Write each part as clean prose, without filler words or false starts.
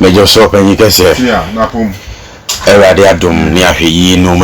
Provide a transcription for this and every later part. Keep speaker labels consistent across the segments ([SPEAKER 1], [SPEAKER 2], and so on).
[SPEAKER 1] Major soap and you can say,
[SPEAKER 2] yeah, Napum.
[SPEAKER 1] Eradi adum ni ahwe no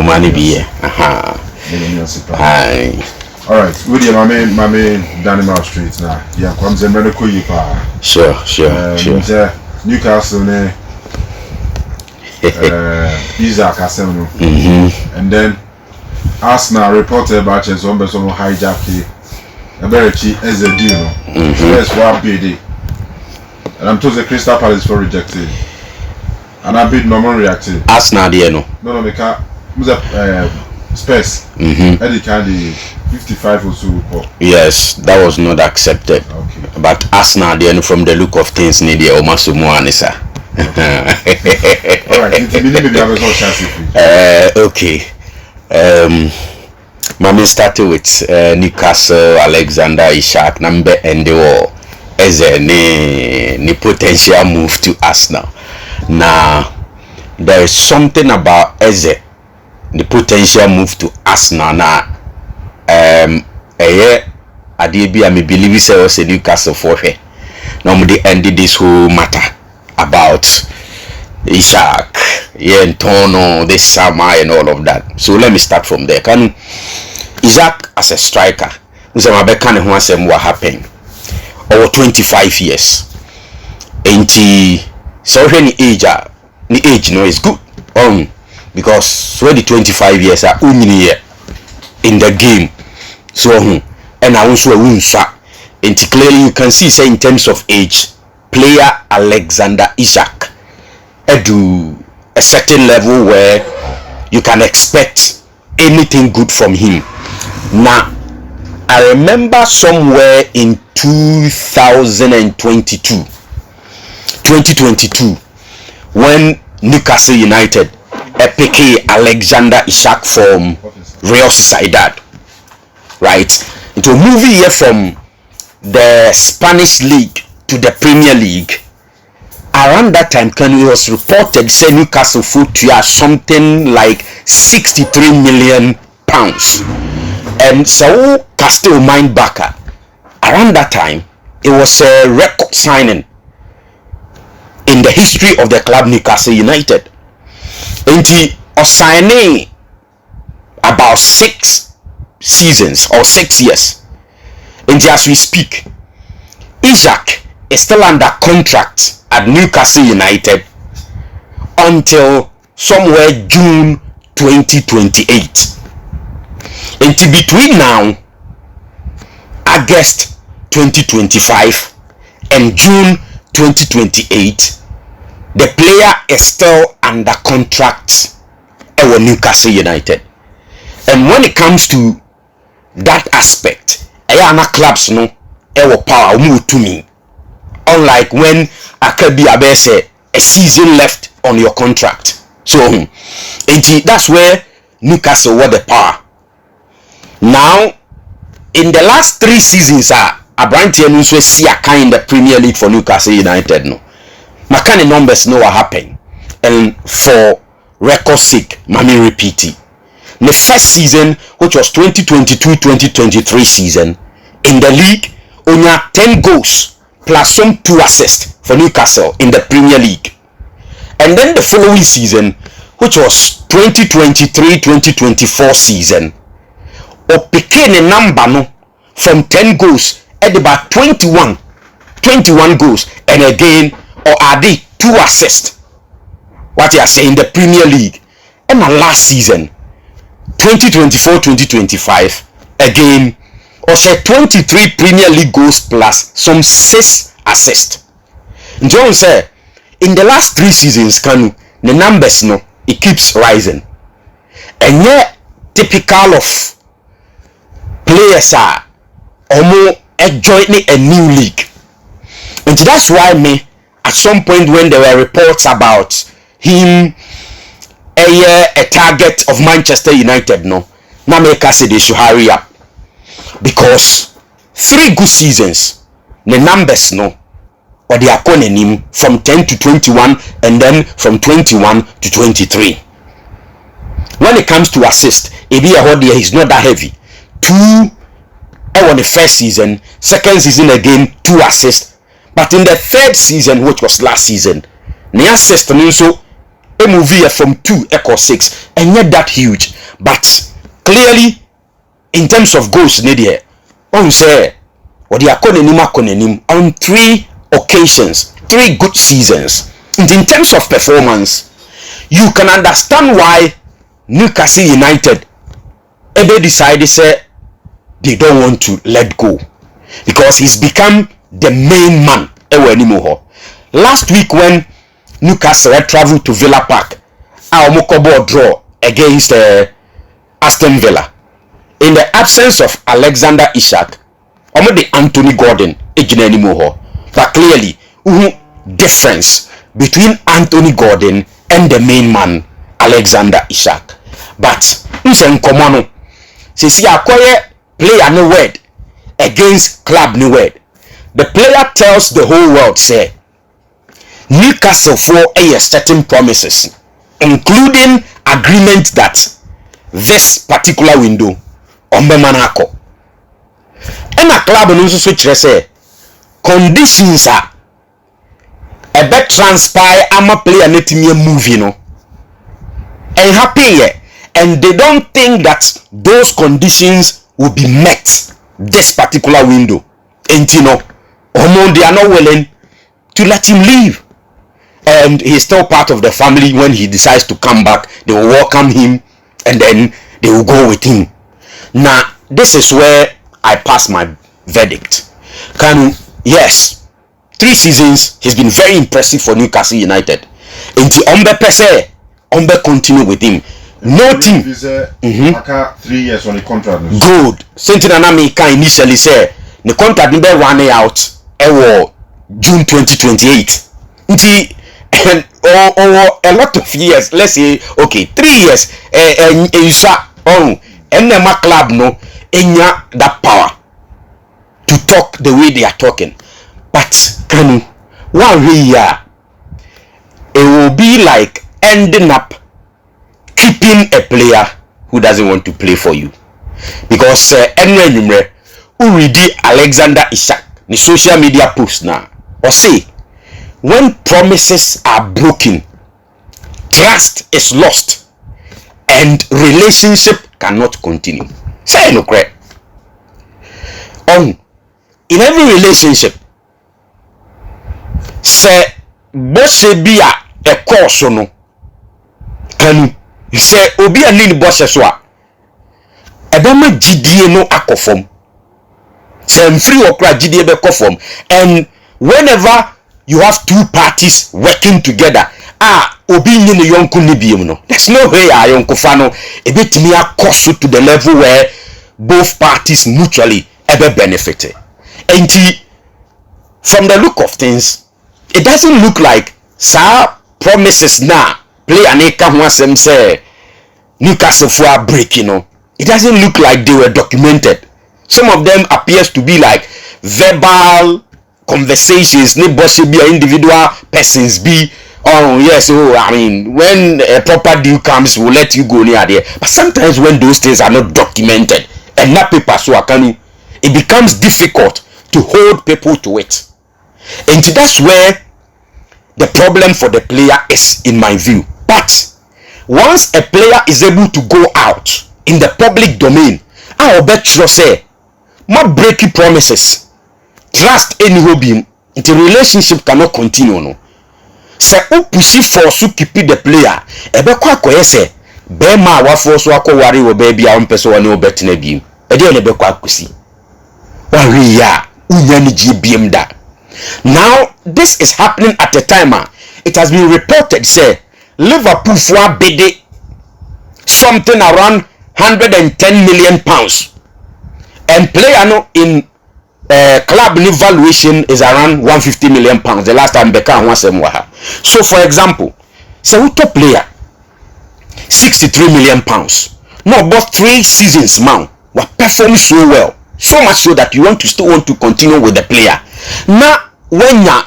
[SPEAKER 1] money be aha.
[SPEAKER 2] All right, with you, my main Danimal Street now. Yeah, comes in very cool.
[SPEAKER 1] Sure.
[SPEAKER 2] Newcastle, Isak, and then Arsenal reported about his own hijack. A very cheap as a deal. So that's what bid. And I'm told the Crystal Palace for rejected. And I bid no more reacted.
[SPEAKER 1] Arsenal,
[SPEAKER 2] No, they can't. Space. Eddie Candy 55 or so.
[SPEAKER 1] Yes, that was not accepted.
[SPEAKER 2] Okay.
[SPEAKER 1] But Arsenal, from the look of things, need the Omasu Moanisa. Okay. Mami started with Newcastle, Alexander Isak, number and the war as a ni potential move to Arsenal. Now there is something about Eze, the potential move to Arsenal. Now I believe it was a Newcastle for her. Now they ended this whole matter about Isak, Tono, this summer and all of that. So let me start from there. Can Isak as a striker, what happened over 25 years. And so any age is good. Because when the 25 years are in the game. So and I also win swap. And clearly you can see say in terms of age, player Alexander Isak do a certain level where you can expect anything good from him. Now I remember somewhere in 2022 when Newcastle United picked Alexander Isak from Real Sociedad, right, into a movie here from the Spanish League to the Premier League. Around that time, it was reported say Newcastle foot to something like £63 million. And so Castle Mind Backer, around that time, it was a record signing in the history of the club Newcastle United. And he was signing about 6 seasons or 6 years. And as we speak, Hijack is still under contract at Newcastle United until somewhere June 2028. And between now, August 2025 and June 2028, the player is still under contract at Newcastle United. And when it comes to that aspect, Ayana clubs no power move to me. Unlike when Akabi Abese a season left on your contract. So that's where Newcastle were the power. Now in the last 3 seasons Abranti and Nuswe see a kind in the Premier League for Newcastle United no. Makani numbers know what happened. And for record sake, Mami repeat it. The first season, which was 2022-2023 season, in the league, only 10 goals plus some 2 assists for Newcastle in the Premier League. And then the following season, which was 2023-2024 season, or became a number no, from 10 goals at about 21 goals, and again, or are they 2 assists? What you are saying, the Premier League. And the last season, 2024-2025, again, or say 23 Premier League goals plus some 6 assists. John said, in the last 3 seasons, the numbers no, it keeps rising. And yet, typical of players are almost joining a new league. And that's why me, at some point when there were reports about him a target of Manchester United, no, now make us say they should hurry up, because 3 good seasons, the numbers no, or they are calling him from 10 to 21 and then from 21 to 23. When it comes to assist, he's not that heavy. 2 on the first season, second season again 2 assists, But in the third season, which was last season, the assist also a movie from 2 echo 6, and yet that huge. But clearly, in terms of goals, Nadia, on say, what the akonenim on 3 occasions, 3 good seasons. And in terms of performance, you can understand why Newcastle United ever decided say they don't want to let go, because he's become the main man anymore. Last week when Newcastle had traveled to Villa Park, our Mokobo draw against Aston Villa, in the absence of Alexander Isak, the Anthony Gordon anymore. But clearly, difference between Anthony Gordon and the main man Alexander Isak. But in common, since you acquire player no word against club no word, the player tells the whole world say Newcastle for a certain promises, including agreement that this particular window on Bemanako and a club and also switch say conditions are a bet transpire ama player letting me move, you know, and happy, and they don't think that those conditions will be met this particular window, and you know, they are not willing to let him leave, and he's still part of the family. When he decides to come back, they will welcome him and then they will go with him. Now this is where I pass my verdict. Yes, 3 seasons he's been very impressive for Newcastle United. Into Ombe continue with him. No team.
[SPEAKER 2] 3 years on the contract.
[SPEAKER 1] Good. Something Anamika initially said the contract will be running out June 2028. And a lot of years. Let's say 3 years. And the club no enya that power to talk the way they are talking. But can one year it will be like ending up keeping a player who doesn't want to play for you, because who read Alexander Isak the social media post now or say when promises are broken, trust is lost and relationship cannot continue. Say no correct. In every relationship, say boss be a course no can say obi a nini boss so a ebema gidie no akofom, say free okra gidie be kofom, and whenever you have 2 parties working together, obi nyine yonko ni biem no, there's no way yonko fa no ebetimi akoso to the level where both parties mutually ever benefited. And from the look of things, it doesn't look like promises now play an eka who say Newcastle for break, you know. It doesn't look like they were documented. Some of them appears to be like verbal conversations, individual persons be. Oh yes, I mean, when a proper deal comes, we'll let you go near there. But sometimes when those things are not documented and not paper, it becomes difficult to hold people to it. And that's where the problem for the player is, in my view. But once a player is able to go out in the public domain, I'll bet you say, my breaking promises, trust any hobby, the relationship cannot continue. No. Say pussy for so keep the player. Ebe kwa kwa say, be ma wa for so akọ wari wo baby a person wani obet na biem. E dey na be kwa kusi. Wa wi ya unya ni GBM da. Now this is happening at a time it has been reported say Liverpool for bid something around 110 million pounds, and player no in club valuation is around 150 million pounds. The last time Beckham was so for example, say we top player 63 million pounds. No, about 3 seasons man were performing so well, so much so that you still want to continue with the player. Now when you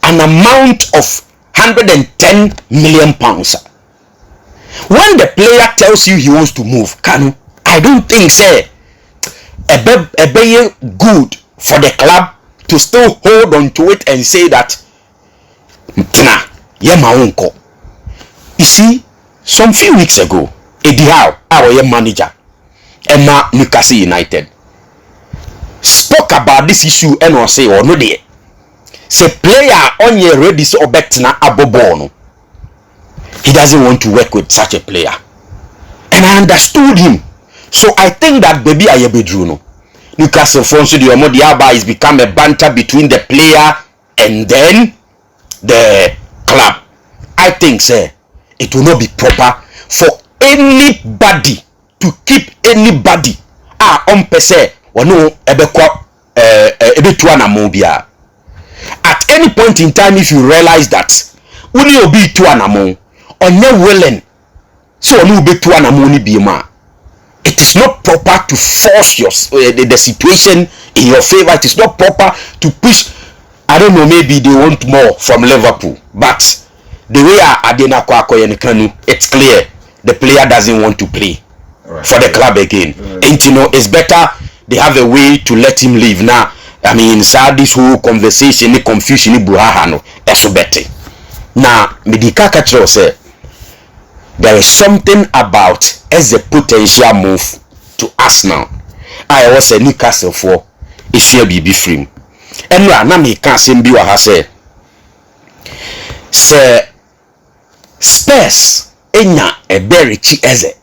[SPEAKER 1] an amount of 110 million pounds, when the player tells you he wants to move, I don't think say a be good for the club to still hold on to it and say that Tina, yeah, my uncle. You see, some few weeks ago, Eddie Howe, our manager, Emma Newcastle United, spoke about this issue and was say, oh no, dear. Say player on your ready so Tina Abobono. He doesn't want to work with such a player. And I understood him. So I think that baby Ayebedruno. Newcastle Fonso the Omodiaba is become a banter between the player and then the club. I think, sir, it will not be proper for anybody to keep anybody on pese or no ebetuana mobia. At any point in time, if you realize that only obi tuanamo or no willing, so no be tuanamo ni bima. It is not proper to force your the situation in your favor. It is not proper to push. I don't know, maybe they want more from Liverpool, but the way Adena Kwakoyenikanu, it's clear the player doesn't want to play for the club again. And you know, it's better they have a way to let him leave now. I mean, inside this whole conversation, the confusion, the buhahano, eso better. Now, Medika Katro said there is something about as a potential move to Arsenal. I was a Newcastle for issue BB frame. And na me can simbi wa ha say Spurs enya eberichi eze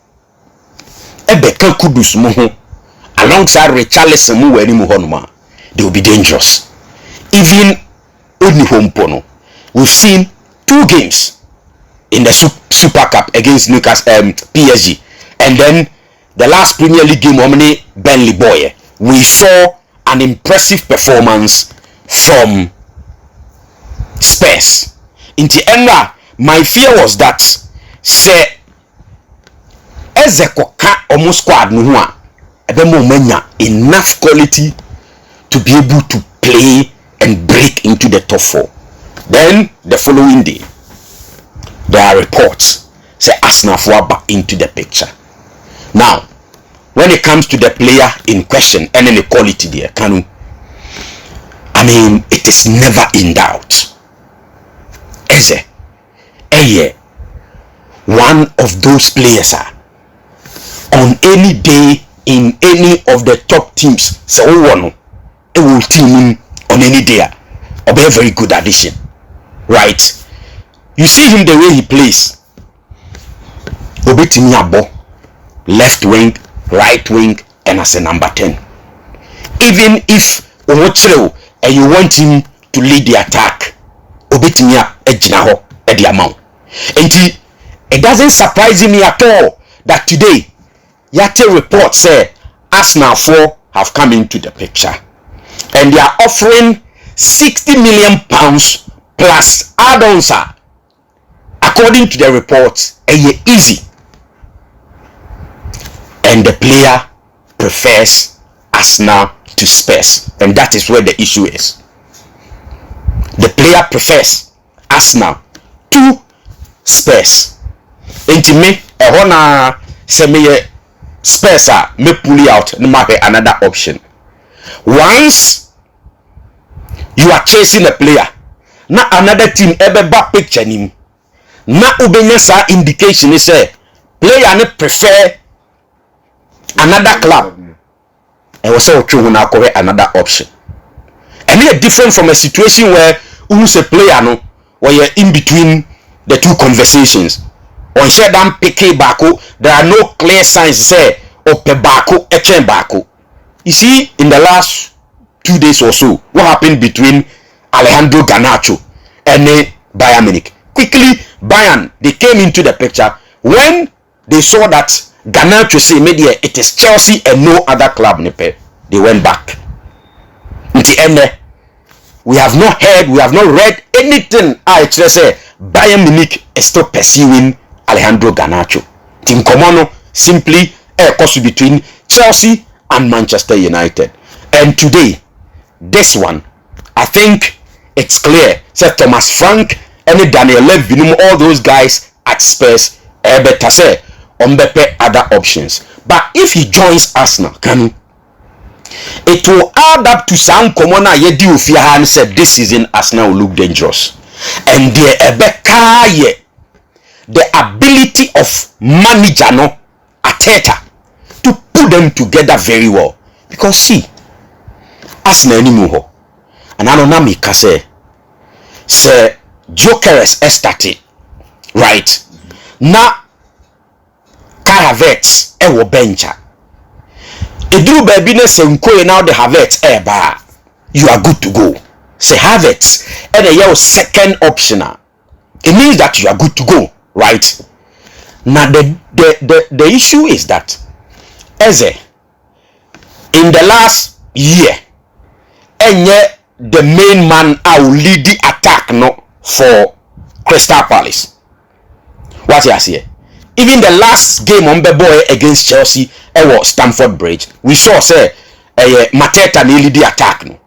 [SPEAKER 1] ebeka kudus mu ho alongside Richarlison mu wani mu honoma, they will be dangerous. Even Odni Hompono, we've seen 2 games in the Super Cup against Newcastle PSG, and then the last Premier League game, Omni Burnley boy, we saw an impressive performance from Spurs. In the end, my fear was that say Ezekoka almost squad nuhua ebemomenya enough quality to be able to play and break into the top 4. Then the following day, there are reports say Arsenal for back into the picture. Now, when it comes to the player in question and any quality there, Kanu, I mean, it is never in doubt. Eze, one of those players are on any day in any of the top teams. So one, it will team him on any day. Or be a very good addition, right? You see him the way he plays. Obetimiabo, left wing, right wing, and as a number 10. Even if Omochiro and you want him to lead the attack, Obetimia ejinaho edi amount. And it doesn't surprise me at all that today Yate report say Arsenal 4 have come into the picture, and they are offering £60 million plus add-ons. According to the reports, easy. And the player prefers Arsenal to Spurs, and that is where the issue is. The player prefers Arsenal to Spurs. Into me, a say me Spurs me pull out no matter another option. Once you are chasing a player, na another team ebe back picture him. Na ubenya sa indication is say player ne prefer another club. And was so true when I correct another option. And it different from a situation where who's a player no, where you're in between the two conversations. On share them picky bako, there are no clear signs say or pe bako echen bako. You see, in the last 2 days or so, what happened between Alejandro Garnacho and Bayern Munich? Quickly, Bayern, they came into the picture when they saw that Garnacho say media it is Chelsea and no other club. They went back. In the end, we have not heard, we have not read anything. I say Bayern Munich is still pursuing Alejandro Garnacho. Team Comono simply a course between Chelsea and Manchester United. And today, this one, I think it's clear. Say Thomas Frank and Daniel Levy, all those guys at Spurs, better say on better other options. But if he joins Arsenal, it will add up to some common yedi ofia han said this season Arsenal will look dangerous. And the ability of manager no Arteta to put them together very well. Because see, Arsenal anymore. And I don't know me say Jokeres estate right now. Havertz ewo bencha eduru baby na se nkoe now the Havertz eba you are good to go. Say Havertz and your second optional, it means that you are good to go, right? Now the issue is that Eze in the last year enye the main man will lead the attack no for Crystal Palace. What you say? Even the last game on the boy against Chelsea, was Stamford Bridge. We saw say Mateta nearly the attack. No?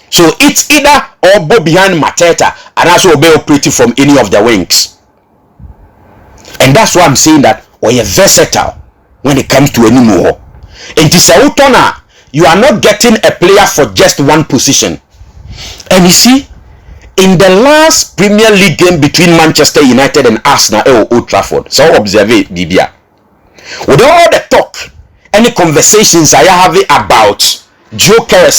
[SPEAKER 1] So it's either or go behind Mateta and also be operating from any of the wings. And that's why I'm saying that we're versatile when it comes to any more. In Tisautona, you are not getting a player for just one position. And you see, in the last Premier League game between Manchester United and Arsenal at Old Trafford, so observe it, Bibia. With all the talk, any conversations I have about Joe Carey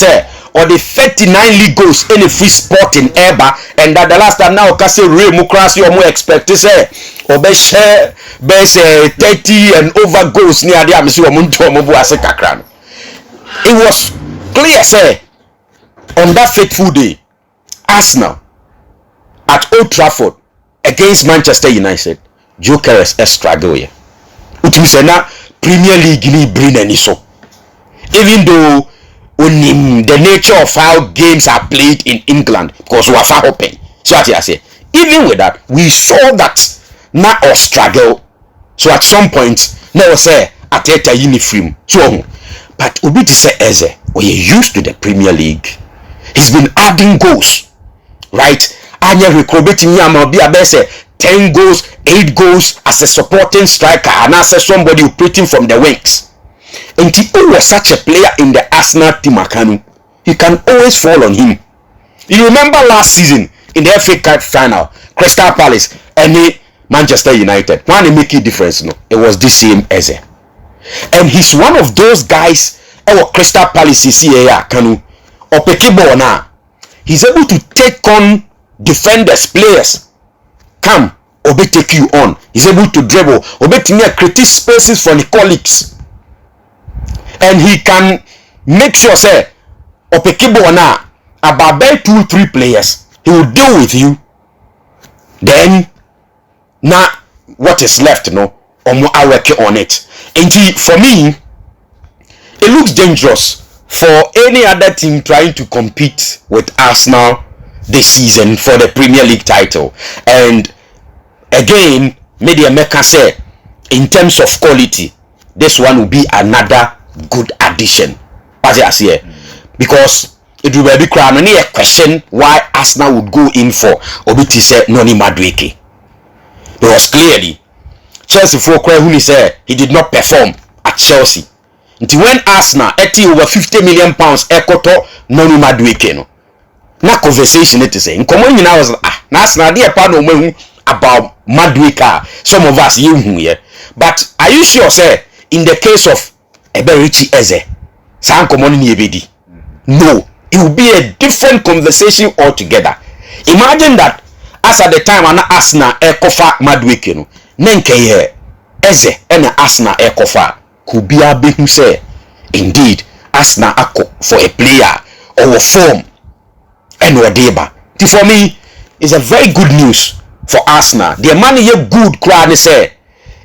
[SPEAKER 1] or the 39 league goals in a free sport in Eba, and that the last time now Kasi Ray Mukrasi or more expect to say or be share 30 and over goals near the Amisu Munto Kakran. It was clear, say, on that fateful day, Arsenal at Old Trafford against Manchester United, Joe Carey's struggle here. Which means now Premier League ni bring any so. Even though the nature of how games are played in England, because we are far open. So what I say, even with that, we saw that now our struggle. So at some point, now say Arteta uniform. So, but Obi to say Eze, we are used to the Premier League. He's been adding goals, right? Anya recruiting me am be about 10 goals, 8 goals as a supporting striker, and as somebody operating from the wings. And he was such a player in the Arsenal team, Akanu. You can always fall on him. You remember last season in the FA Cup final, Crystal Palace and Manchester United. One make a difference, no? It was the same Eze. And he's one of those guys. Crystal Palace is here, Akanu. Or Pekebo now. He's able to take on defenders, players. Come, Obe take you on. He's able to dribble. Obe create spaces for the colleagues. And he can make sure, say, Opekibo na about 2-3 players, he will deal with you. Then, now what is left, no, I work on it. And for me, it looks dangerous for any other team trying to compete with Arsenal this season for the Premier League title. And again, Media Mecca say, in terms of quality, this one will be another good addition. As I say, because it will be a question why Arsenal would go in for Obiti said Noni Madueke. Because clearly Chelsea for who said he did not perform at Chelsea. Until when Arsenal over 50 million pounds ekoto Noni Madueke no. Na conversation it is saying in common I was Arsenal dear part about Madueke. Some of us you here. But are you sure say in the case of Eberichi Eze, San Komoni Ebedi? No, it will be a different conversation altogether. Imagine that as at the time an Arsenal ekofa Madueke no, nenke Eze and Arsenal ekofa could be a big who say indeed Arsenal ako for a player or a form and whatever. For me, it's a very good news for Arsenal. The money you good crowd say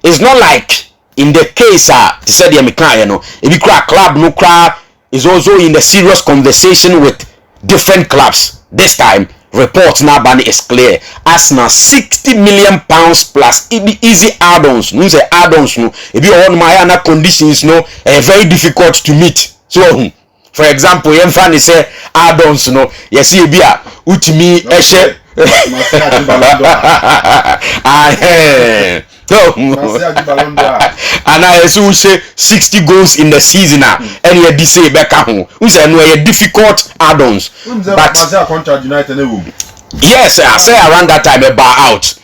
[SPEAKER 1] it's not like in the case to say the American, if you cry club no cry is also in the serious conversation with different clubs. This time reports now ban is clear. Arsenal 60 million pounds plus easy add-ons. No say add-ons no. If you on my other conditions no very difficult to meet. So for example, you fan say add-ons no. You see bia utimi eshe And I also say 60 goals in the season and you say back home. We say no difficult add-ons. But
[SPEAKER 2] contract United
[SPEAKER 1] yes, I say around that time a bar out.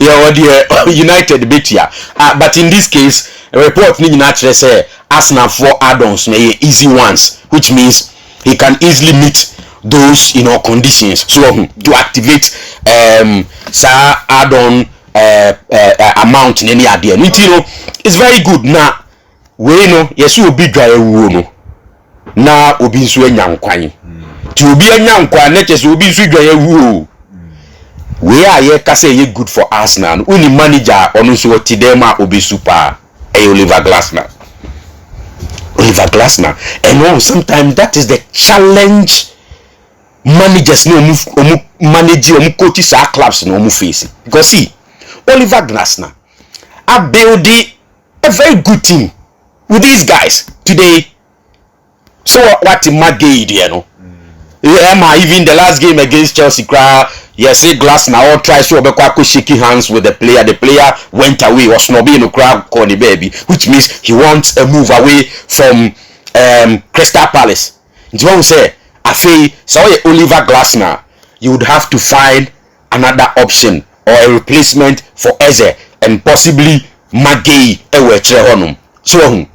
[SPEAKER 1] Yeah, United bit here. But in this case, a report need naturally say Arsenal for add-ons may easy ones, which means he can easily meet those conditions. So to activate add-on amount in any idea. It's very good. Now we yes will be dry no. Now obi nso enyankwan. Ti obi enyankwan na chese obi nso dry wu. We are here ka say good for Arsenal. Uni manager onu so ti dem a obi super Oliver Glasner. And sometimes that is the challenge managers no manage coaches our clubs no face. Because see, Oliver Glasner are building a very good team with these guys today. So what Magade, even the last game against Chelsea, yes, Glasner all tries to shaking hands with the player. The player went away, was snobby in the crowd, corny baby, which means he wants a move away from Crystal Palace. You say, I feel so Oliver Glasner, you would have to find another option or a replacement for Eze and possibly Magay Ewe. So,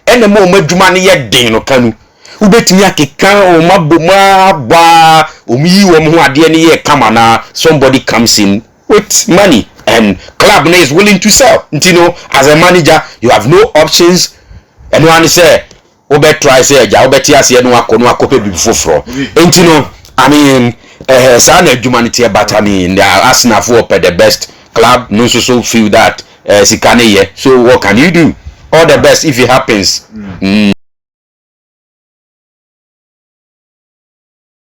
[SPEAKER 1] and the moment you money yet day kanu. Ubetimi akeka o maboma ba omi wo ho ade ne ye kama na somebody comes in with money and club is willing to sell. As a manager you have no options. And one say obet try say ja obet ase no akope bi foforo. I mean sana humanity but I mean Arsenal for the best club no so feel that sikane here. So what can you do? All the best if it happens.